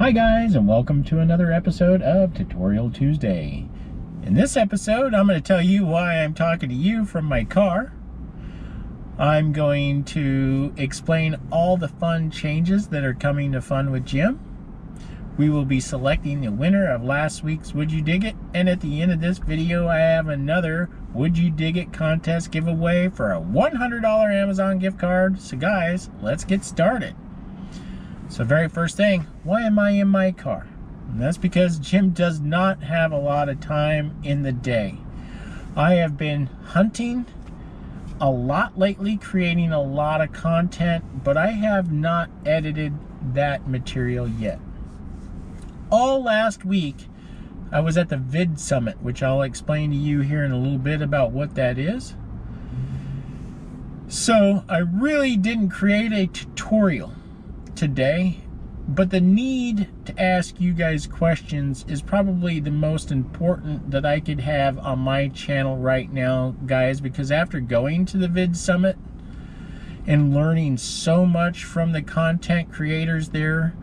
Hi guys, and welcome to another episode of Tutorial Tuesday. In this episode, I'm going to tell you why I'm talking to you from my car. I'm going to explain all the fun changes that are coming to Fun with Jim. We will be selecting the winner of last week's Would You Dig It? And at the end of this video, I have another Would You Dig It contest giveaway for a $100 Amazon gift card. So guys, let's get started. So very first thing, why am I in my car? And that's because Jim does not have a lot of time in the day. I have been hunting a lot lately, creating a lot of content, but I have not edited that material yet. All last week, I was at the Vid Summit, which I'll explain to you here in a little bit about what that is. So I really didn't create a tutorial today, but the need to ask you guys questions is probably the most important that I could have on my channel right now, guys, because after going to the Vid Summit and learning so much from the content creators there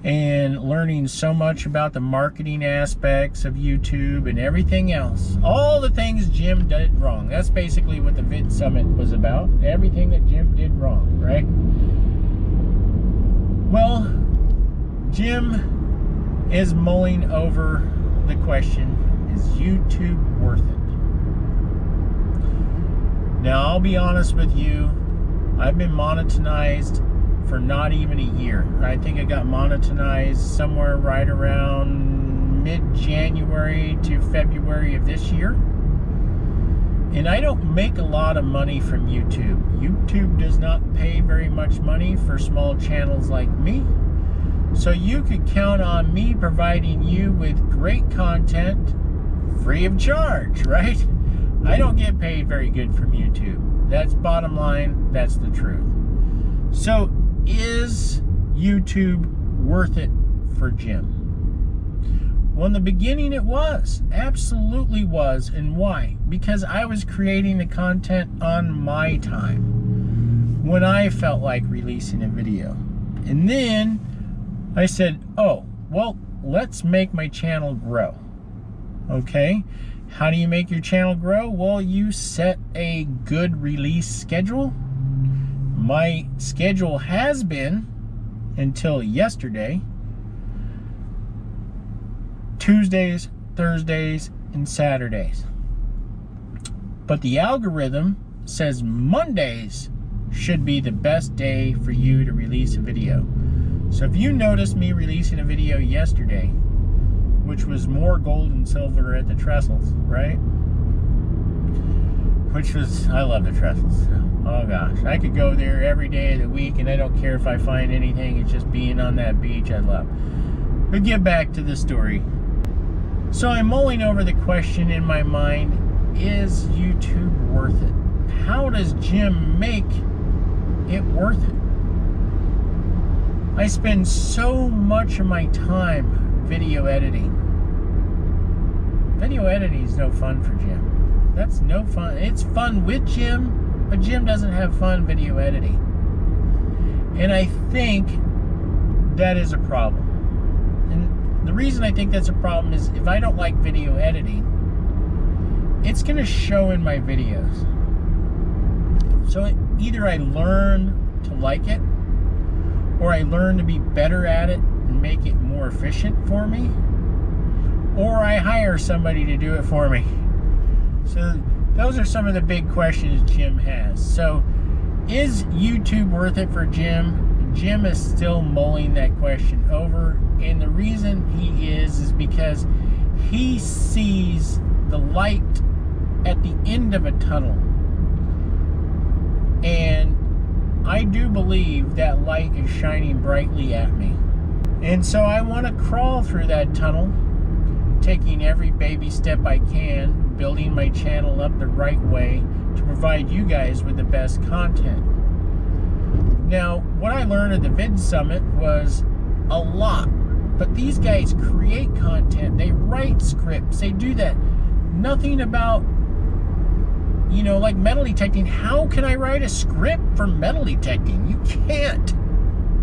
and learning so much about the marketing aspects of YouTube and everything else, all the things Jim did wrong. That's basically what the Vid Summit was about, everything that Jim did wrong, right? Well, Jim is mulling over the question, is YouTube worth it? Now, I'll be honest with you, I've been monetized for not even a year. I think I got monetized somewhere right around mid-January to February of this year. And I don't make a lot of money from YouTube. YouTube does not pay very much money for small channels like me. So you could count on me providing you with great content free of charge, right? I don't get paid very good from YouTube. That's bottom line, that's the truth. So is YouTube worth it for Jim? Well, in the beginning it was, absolutely was. And why? Because I was creating the content on my time, when I felt like releasing a video. And then I said, oh, well, let's make my channel grow. Okay, how do you make your channel grow? Well, you set a good release schedule. My schedule has been, until yesterday, Tuesdays, Thursdays, and Saturdays. But the algorithm says Mondays should be the best day for you to release a video. So if you noticed me releasing a video yesterday, which was more gold and silver at the trestles, right? Which was, I love the trestles. Oh gosh, I could go there every day of the week and I don't care if I find anything. It's just being on that beach I love. But get back to the story. So I'm mulling over the question in my mind, is YouTube worth it? How does Jim make it worth it? I spend so much of my time video editing. Video editing is no fun for Jim. That's no fun. It's fun with Jim, but Jim doesn't have fun video editing. And I think that is a problem. And the reason I think that's a problem is if I don't like video editing, it's going to show in my videos. So either I learn to like it, or I learn to be better at it and make it more efficient for me, or I hire somebody to do it for me. So those are some of the big questions Jim has. So is YouTube worth it for Jim? Jim is still mulling that question over, and the reason he is because he sees the light at the end of a tunnel, and I do believe that light is shining brightly at me. And so I want to crawl through that tunnel, taking every baby step I can, building my channel up the right way to provide you guys with the best content. Now, what I learned at the Vid Summit was a lot, but these guys create content, they write scripts, they do that. Nothing about, you know, like metal detecting. How can I write a script for metal detecting? You can't.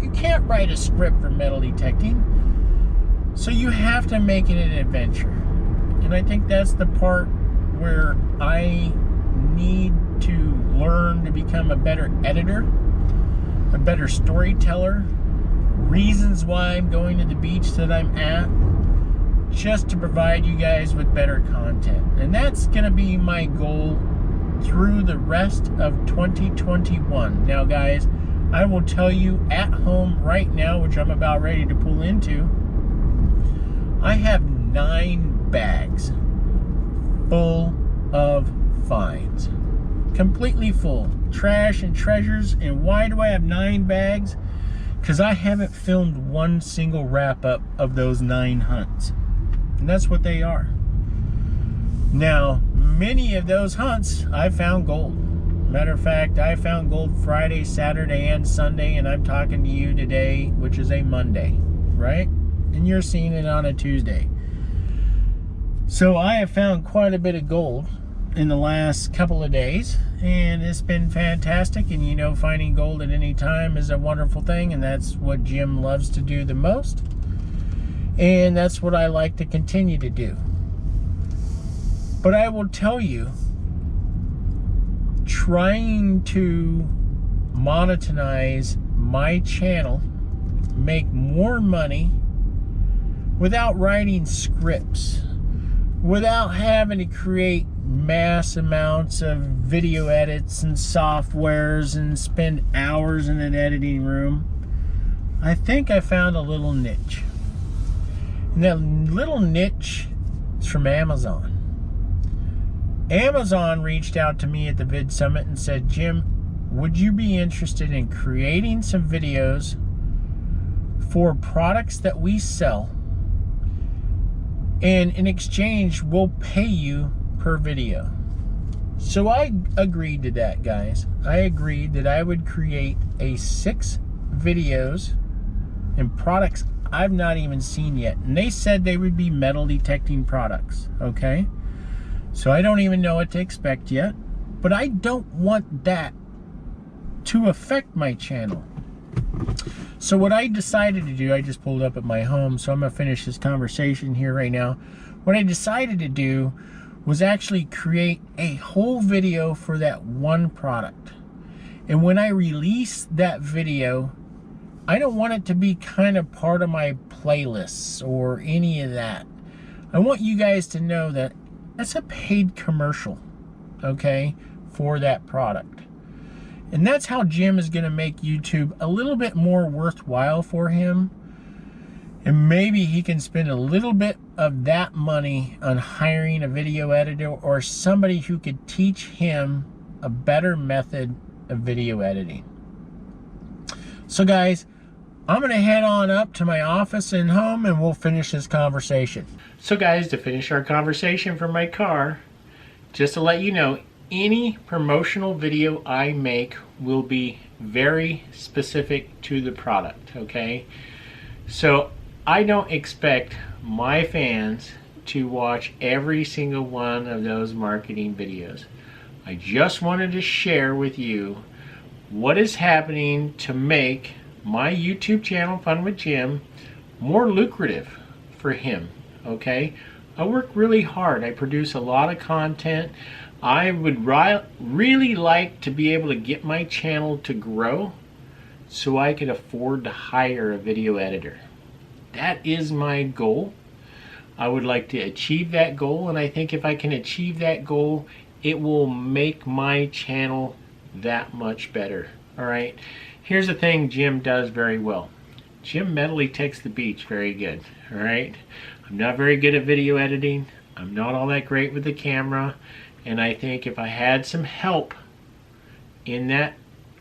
You can't write a script for metal detecting. So you have to make it an adventure. And I think that's the part where I need to learn to become a better editor, a better storyteller, reasons why I'm going to the beach that I'm at, just to provide you guys with better content. And that's going to be my goal through the rest of 2021. Now guys, I will tell you at home right now, which I'm about ready to pull into, I have 9 bags full of finds. Completely full. Trash and treasures. And why do I have 9 bags? Because I haven't filmed one single wrap up of those 9 hunts. And that's what they are. Now, many of those hunts, I found gold. Matter of fact, I found gold Friday, Saturday, and Sunday, and I'm talking to you today, which is a Monday, right? And you're seeing it on a Tuesday. So I have found quite a bit of gold in the last couple of days, and it's been fantastic. And you know, finding gold at any time is a wonderful thing, and that's what Jim loves to do the most. And that's what I like to continue to do. But I will tell you, trying to monetize my channel, make more money without writing scripts, without having to create mass amounts of video edits and softwares and spend hours in an editing room, I think I found a little niche. And that little niche is from Amazon. Amazon reached out to me at the Vid Summit and said, Jim, would you be interested in creating some videos for products that we sell, and in exchange we'll pay you per video? So I agreed to that, guys. I agreed that I would create 6 videos and products I've not even seen yet. And they said they would be metal detecting products, okay? So I don't even know what to expect yet. But I don't want that to affect my channel. So what I decided to do, I just pulled up at my home, so I'm gonna finish this conversation here right now. What I decided to do was actually create a whole video for that one product. And when I release that video, I don't want it to be kind of part of my playlists or any of that. I want you guys to know that that's a paid commercial, okay, for that product. And that's how Jim is going to make YouTube a little bit more worthwhile for him. And maybe he can spend a little bit of that money on hiring a video editor or somebody who could teach him a better method of video editing. So guys, I'm going to head on up to my office and home and we'll finish this conversation. So guys, to finish our conversation from my car, just to let you know, any promotional video I make will be very specific to the product, okay? So I don't expect my fans to watch every single one of those marketing videos. I just wanted to share with you what is happening to make my YouTube channel, Fun with Jim, more lucrative for him, okay? I work really hard. I produce a lot of content. I would really like to be able to get my channel to grow so I could afford to hire a video editor. That is my goal. I would like to achieve that goal, and I think if I can achieve that goal, it will make my channel that much better. All right. Here's the thing Jim does very well. Jim mentally takes the beach very good. All right. I'm not very good at video editing. I'm not all that great with the camera. And I think if I had some help in that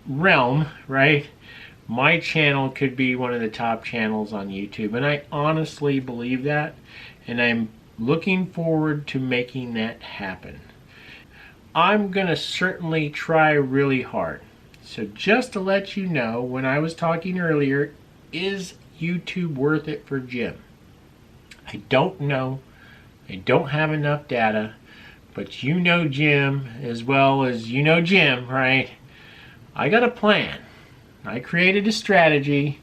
realm, right, my channel could be one of the top channels on YouTube. And I honestly believe that. And I'm looking forward to making that happen. I'm going to certainly try really hard. So just to let you know, when I was talking earlier, is YouTube worth it for Jim? I don't know. I don't have enough data. But you know Jim as well as you know Jim, right? I got a plan. I created a strategy,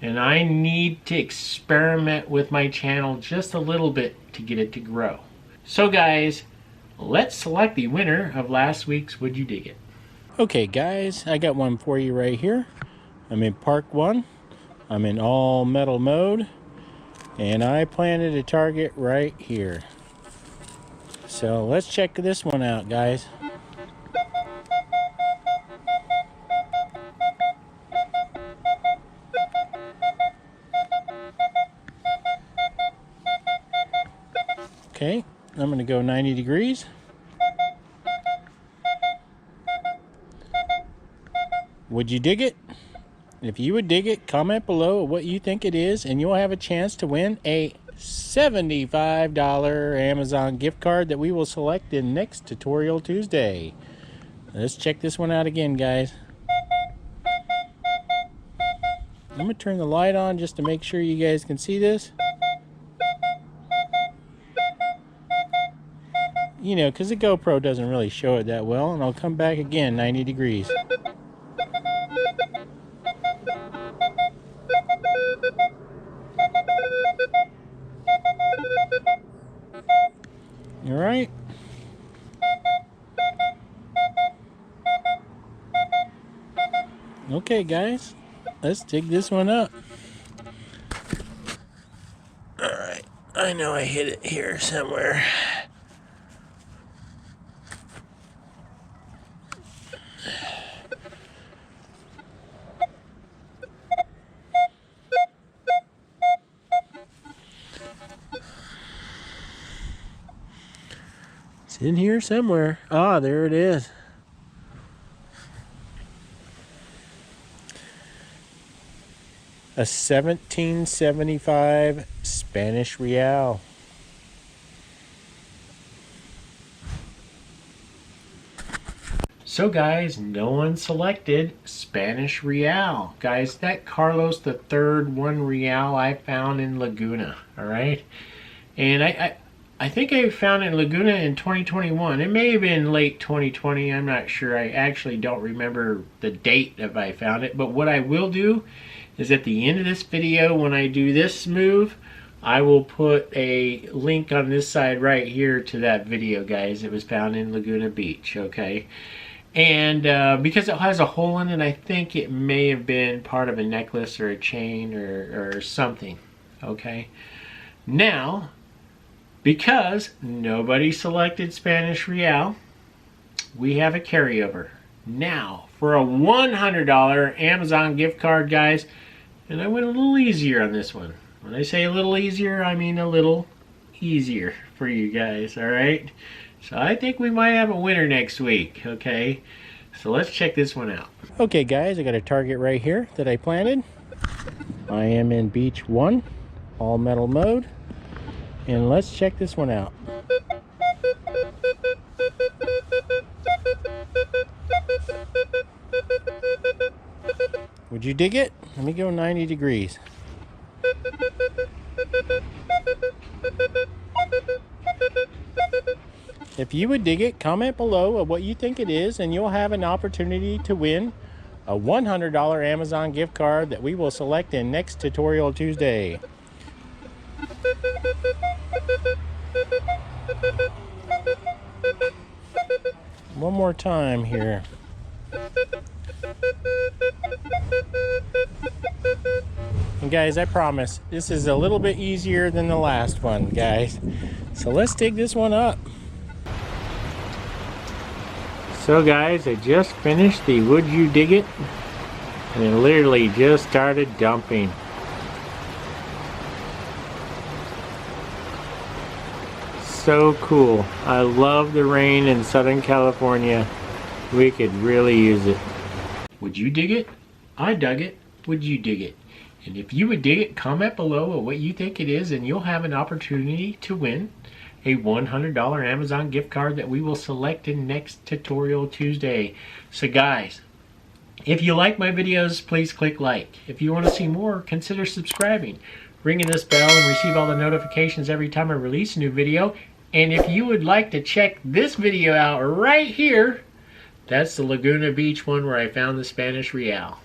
And I need to experiment with my channel just a little bit to get it to grow. So guys, let's select the winner of last week's Would You Dig It? Okay guys, I got one for you right here. I'm in Park 1. I'm in all metal mode. And I planted a target right here. So let's check this one out, guys. Okay, I'm going to go 90 degrees. Would you dig it? If you would dig it, comment below what you think it is, and you'll have a chance to win a $75 Amazon gift card that we will select in next Tutorial Tuesday. Let's check this one out again, guys. I'm going to turn the light on just to make sure you guys can see this. You know, because the GoPro doesn't really show it that well, and I'll come back again 90 degrees. All right. Okay, guys, let's dig this one up. All right, I know I hit it here somewhere. It's in here somewhere. Ah, there it is. A 1775 Spanish real. So guys, no one selected Spanish real. Guys, that Carlos III 1 real I found in Laguna, all right? And I think I found it in Laguna in 2021. It may have been late 2020, I'm not sure. I actually don't remember the date if I found it. But what I will do is at the end of this video, when I do this move, I will put a link on this side right here to that video, guys. It was found in Laguna Beach, okay? And because it has a hole in it, I think it may have been part of a necklace or a chain or something, okay? Now, because nobody selected Spanish real, we have a carryover. Now, for a $100 Amazon gift card, guys, and I went a little easier on this one. When I say a little easier, I mean a little easier for you guys, all right? So I think we might have a winner next week, okay? So let's check this one out. Okay, guys, I got a target right here that I planted. I am in Beach 1, all metal mode. And let's check this one out. Would you dig it? Let me go 90 degrees. If you would dig it, comment below what you think it is, and you'll have an opportunity to win a $100 Amazon gift card that we will select in next Tutorial Tuesday. One more time here. And guys, I promise this is a little bit easier than the last one, guys. So let's dig this one up. So guys, I just finished the Would You Dig It? And it literally just started dumping. So cool. I love the rain in Southern California. We could really use it. Would you dig it? I dug it. Would you dig it? And if you would dig it, comment below what you think it is, and you'll have an opportunity to win a $100 Amazon gift card that we will select in next Tutorial Tuesday. So guys, if you like my videos, please click like. If you want to see more, consider subscribing, ringing this bell, and receive all the notifications every time I release a new video. And if you would like to check this video out right here, that's the Laguna Beach one where I found the Spanish real.